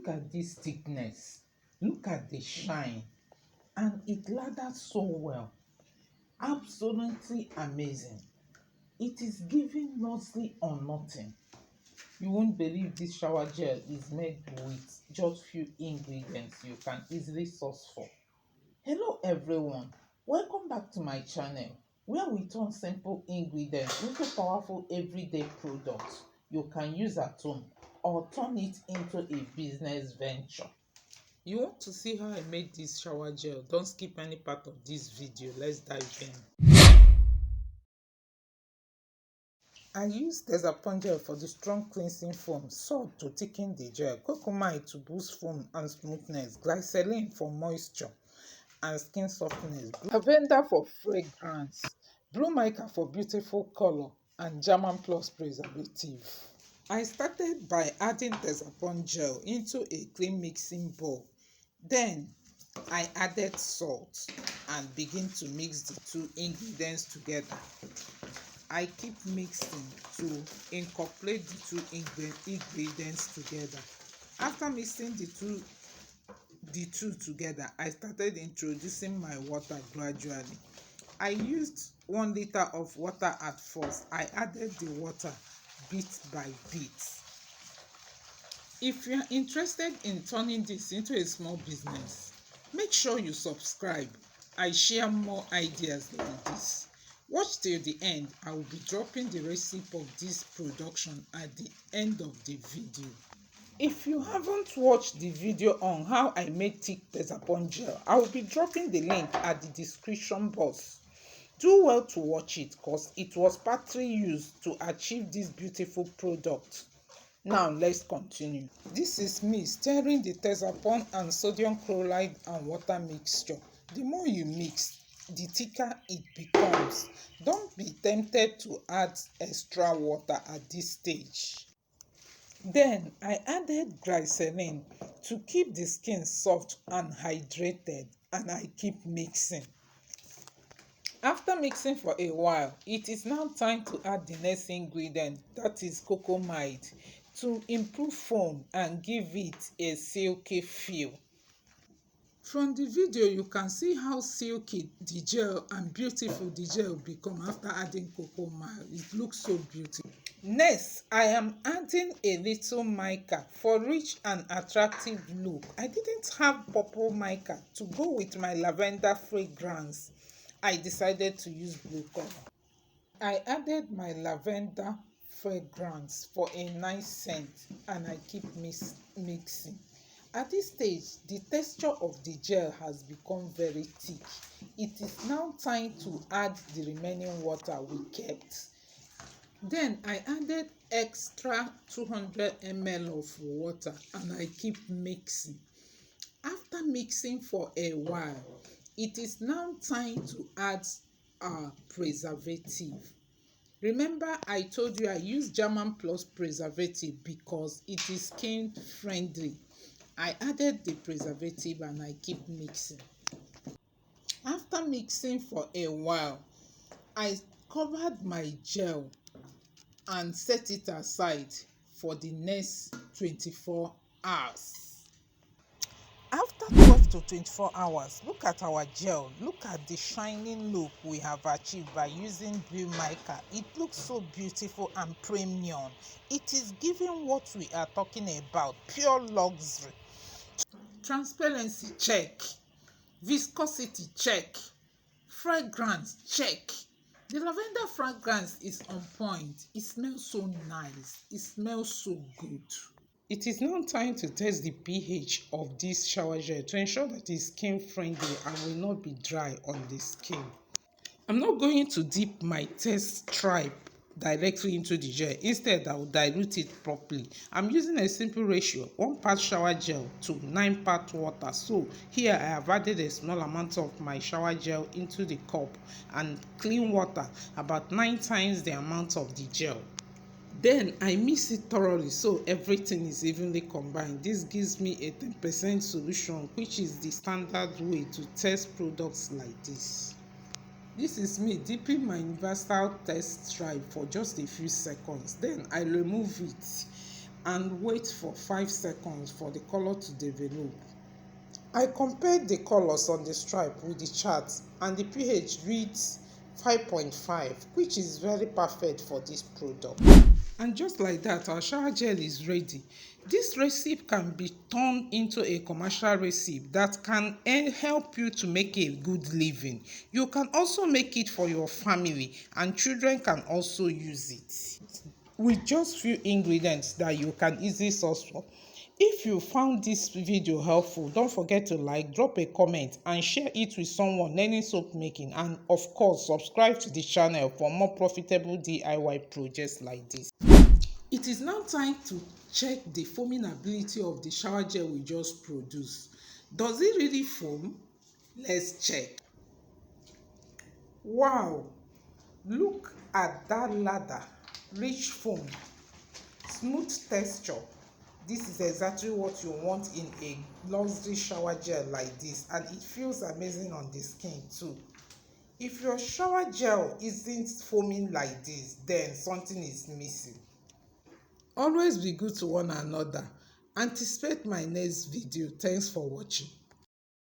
Look at this thickness, look at the shine, and it lathers so well. Absolutely amazing. It is giving mostly or nothing. You won't believe this shower gel is made with just few ingredients you can easily source for. Hello everyone, welcome back to my channel where we turn simple ingredients into powerful everyday products you can use at home or turn it into a business venture. You want to see how I made this shower gel? Don't skip any part of this video. Let's dive in. I use Texapon gel for the strong cleansing foam, salt to thicken the gel, Cocamidopropyl to boost foam and smoothness, glycerin for moisture and skin softness, lavender for fragrance, blue mica for beautiful color, and German plus preservative. I started by adding Texapon gel into a clean mixing bowl. Then I added salt and begin to mix the two ingredients together. I keep mixing to incorporate the two ingredients together. After mixing the two together, I started introducing my water gradually. I used 1 liter of water at first. I added the water bit by bit. If you are interested in turning this into a small business, make sure you subscribe. I share more ideas like this. Watch till the end. I will be dropping the recipe of this production at the end of the video. If you haven't watched the video on how I made thick Texapon gel, I will be dropping the link at the description box. Do well to watch it because it was partly used to achieve this beautiful product. Now let's continue. This is me stirring the Texapon and sodium chloride and water mixture. The more you mix, the thicker it becomes. Don't be tempted to add extra water at this stage. Then I added glycerin to keep the skin soft and hydrated, and I keep mixing. After mixing for a while, it is now time to add the next ingredient, that is Cocamidopropyl, to improve foam and give it a silky feel. From the video, you can see how silky the gel and beautiful the gel become after adding Cocamidopropyl. It looks so beautiful. Next, I am adding a little mica for rich and attractive look. I didn't have purple mica to go with my lavender fragrance. I decided to use blue color. I added my lavender fragrance for a nice scent and I keep mixing. At this stage, the texture of the gel has become very thick. It is now time to add the remaining water we kept. Then I added extra 200 ml of water and I keep mixing. After mixing for a while, it is now time to add our preservative. Remember, I told you I use German plus preservative because it is skin friendly. I added the preservative and I keep mixing. After mixing for a while, I covered my gel and set it aside for the next 24 hours. After 12 to 24 hours, look at our gel. Look at the shining look we have achieved by using blue mica. It looks so beautiful and premium. It is giving what we are talking about, pure luxury. Transparency check, viscosity check, fragrance check. The lavender fragrance is on point. It smells so nice. It smells so good. It is now time to test the pH of this shower gel to ensure that it is skin friendly and will not be dry on the skin. I'm not going to dip my test stripe directly into the gel. Instead, I will dilute it properly. I'm using a simple ratio, 1 part shower gel to 9 part water. So here I have added a small amount of my shower gel into the cup and clean water, about 9 times the amount of the gel. Then I mix it thoroughly so everything is evenly combined. This gives me a 10% solution, which is the standard way to test products like this. This is me dipping my universal test stripe for just a few seconds. Then I remove it and wait for 5 seconds for the color to develop. I compared the colors on the stripe with the chart and the pH reads 5.5, which is very perfect for this product. And just like that, our shower gel is ready. This recipe can be turned into a commercial recipe that can help you to make a good living. You can also make it for your family, and children can also use it with just few ingredients that you can easily source for. If you found this video helpful, don't forget to like, drop a comment, and share it with someone learning soap making. And of course, subscribe to the channel for more profitable DIY projects like this. It is now time to check the foaming ability of the shower gel we just produced. Does it really foam? Let's check. Wow! Look at that lather, rich foam, smooth texture. This is exactly what you want in a luxury shower gel like this, and it feels amazing on the skin too. If your shower gel isn't foaming like this, then something is missing. Always be good to one another. Anticipate my next video. Thanks for watching.